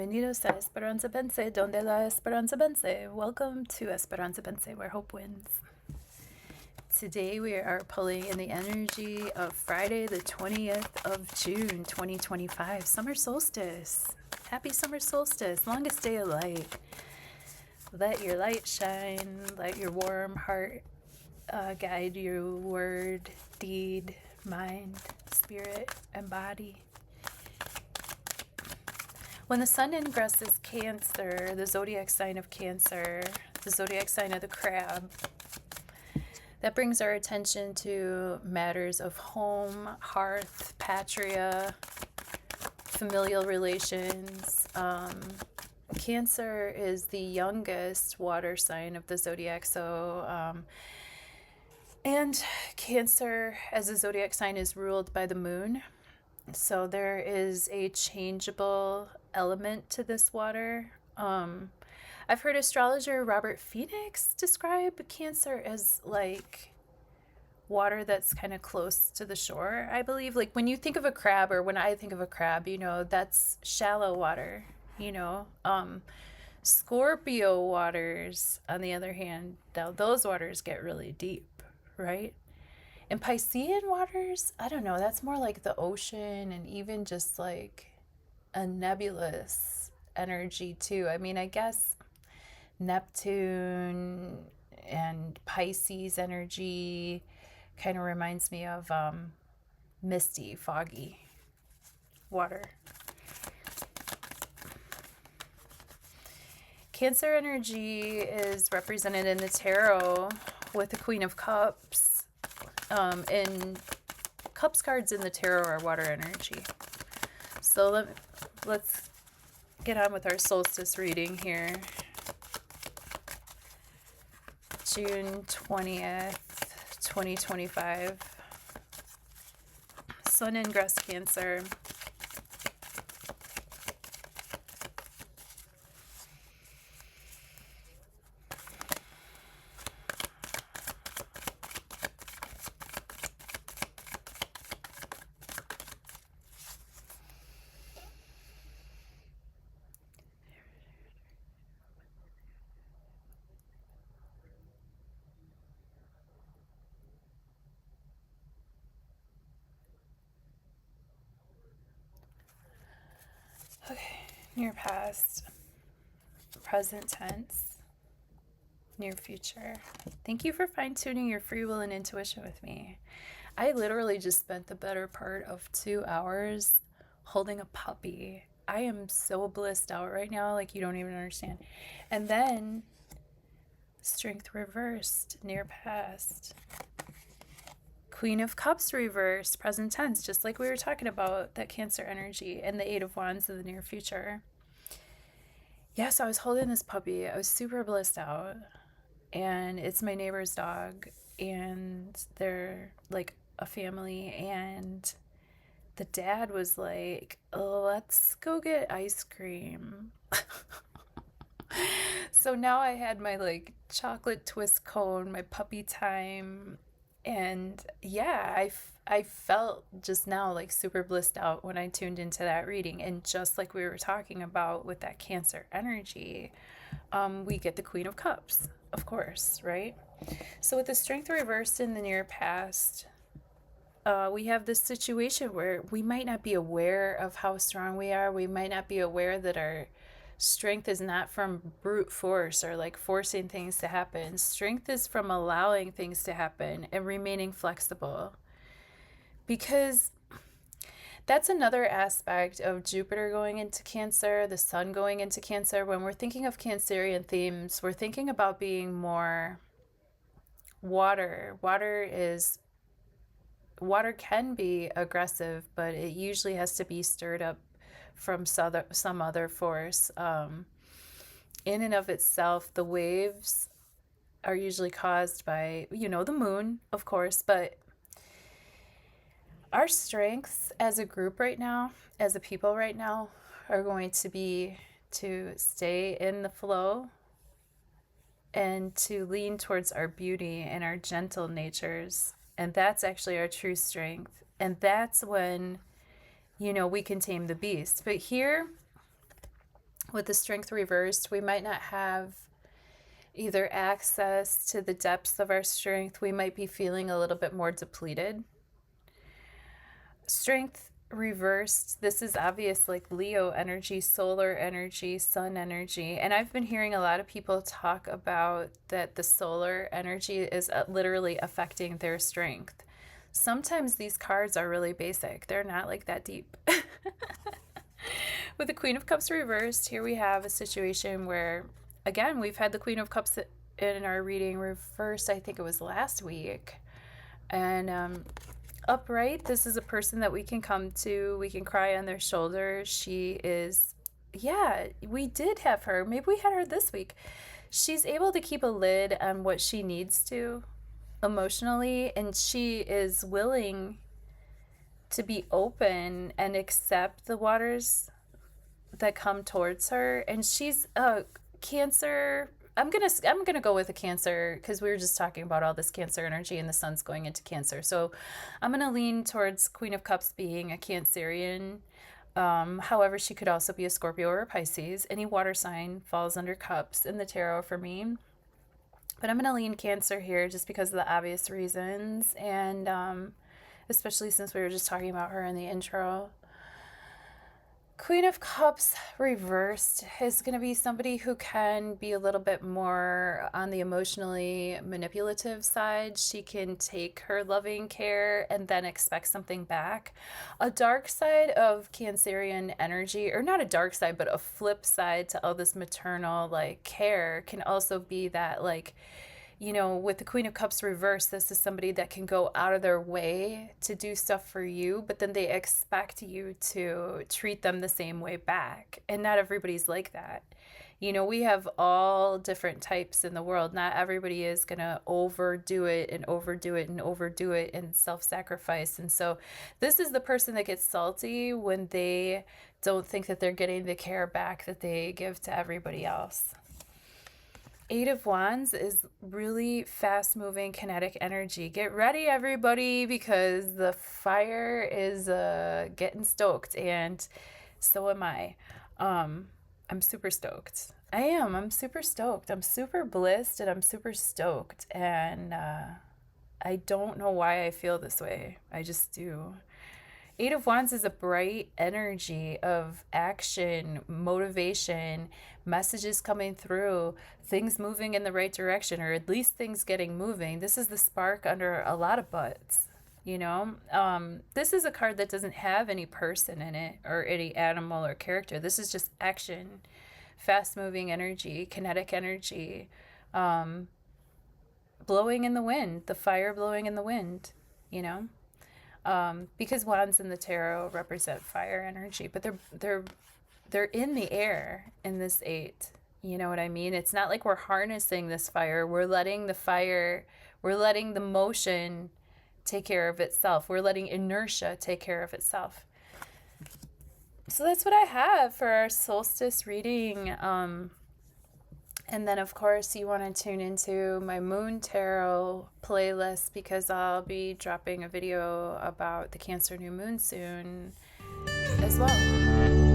Bienvenidos a Esperanza Vence, donde la esperanza vence. Welcome to Esperanza Vence, where hope wins. Today we are pulling in the energy of Friday, the 20th of June, 2025, summer solstice. Happy summer solstice, longest day of light. Let your light shine, let your warm heart guide your word, deed, mind, spirit, and body. When the sun ingresses Cancer, the zodiac sign of Cancer, the zodiac sign of the crab, that brings our attention to matters of home, hearth, patria, familial relations. Cancer is the youngest water sign of the zodiac, and Cancer as a zodiac sign is ruled by the moon. So there is a changeable element to this water. I've heard astrologer Robert Phoenix describe Cancer as like water that's kind of close to the shore. I believe, like, when you think of a crab, or when I think of a crab, you know, that's shallow water, you know. Scorpio waters, on the other hand, now those waters get really deep, right? And Piscean waters, I don't know, that's more like the ocean and even just like a nebulous energy too. I mean, I guess Neptune and Pisces energy kind of reminds me of misty, foggy water. Cancer energy is represented in the tarot with the Queen of Cups. And Cups cards in the tarot are water energy. So let's get on with our solstice reading here. June 20th, 2025. Sun ingress Cancer. Okay, near past, present tense, near future. Thank you for fine-tuning your free will and intuition with me. I literally just spent the better part of 2 hours holding a puppy. I am so blissed out right now, like you don't even understand. And then strength reversed, near past. Queen of Cups reversed, present tense, just like we were talking about, that Cancer energy, and the Eight of Wands in the near future. Yeah, so I was holding this puppy. I was super blissed out, and it's my neighbor's dog, and they're like a family, and the dad was like, let's go get ice cream. So now I had my like chocolate twist cone, my puppy time. And yeah, I felt just now like super blissed out when I tuned into that reading. And just like we were talking about with that Cancer energy, we get the Queen of Cups, of course, right? So with the strength reversed in the near past, we have this situation where we might not be aware of how strong we are. We might not be aware that our strength is not from brute force or like forcing things to happen. Strength is from allowing things to happen and remaining flexible. Because that's another aspect of Jupiter going into Cancer, the sun going into Cancer. When we're thinking of Cancerian themes, we're thinking about being more water. Water can be aggressive, but it usually has to be stirred up from some other force. In and of itself, the waves are usually caused by, you know, the moon, of course, but our strengths as a group right now, as a people right now, are going to be to stay in the flow and to lean towards our beauty and our gentle natures. And that's actually our true strength. And that's when, you know, we can tame the beast. But here With the Strength reversed, we might not have either access to the depths of our strength. We might be feeling a little bit more depleted. Strength reversed, this is obvious, like Leo energy, solar energy, sun energy. And I've been hearing a lot of people talk about that the solar energy is literally affecting their strength. Sometimes these cards are really basic. They're not like that deep. With the Queen of Cups reversed, here we have a situation where, again, we've had the Queen of Cups in our reading reversed, I think it was last week. And upright, this is a person that we can come to, we can cry on their shoulder. She is, yeah, we did have her. Maybe we had her this week. She's able to keep a lid on what she needs to emotionally, and she is willing to be open and accept the waters that come towards her. And she's a Cancer. I'm gonna go with a Cancer because we were just talking about all this Cancer energy and the sun's going into Cancer. So I'm gonna lean towards Queen of Cups being a Cancerian. However, she could also be a Scorpio or a Pisces. Any water sign falls under Cups in the tarot for me. But I'm gonna lean Cancer here just because of the obvious reasons, and especially since we were just talking about her in the intro. Queen of Cups reversed is going to be somebody who can be a little bit more on the emotionally manipulative side. She can take her loving care and then expect something back. A dark side of Cancerian energy, or not a dark side, but a flip side to all this maternal like care, can also be that, like, you know, with the Queen of Cups reversed, this is somebody that can go out of their way to do stuff for you, but then they expect you to treat them the same way back. And not everybody's like that. You know, we have all different types in the world. Not everybody is going to overdo it and overdo it and overdo it and self-sacrifice. And so this is the person that gets salty when they don't think that they're getting the care back that they give to everybody else. Eight of Wands is really fast-moving kinetic energy. Get ready, everybody, because the fire is getting stoked, and so am I. I'm super stoked. I'm super stoked. I'm super blissed, and I'm super stoked, and I don't know why I feel this way. I just do. Eight of Wands is a bright energy of action, motivation, messages coming through, things moving in the right direction, or at least things getting moving. This is the spark under a lot of butts, you know? This is a card that doesn't have any person in it or any animal or character. This is just action, fast-moving energy, kinetic energy, blowing in the wind, the fire blowing in the wind, you know? Because wands in the tarot represent fire energy, but they're in the air in this eight. You know what I mean? It's not like we're harnessing this fire. We're letting the motion take care of itself. We're letting inertia take care of itself. So that's what I have for our solstice reading. And then, of course, you want to tune into my Moon Tarot playlist because I'll be dropping a video about the Cancer new moon soon as well.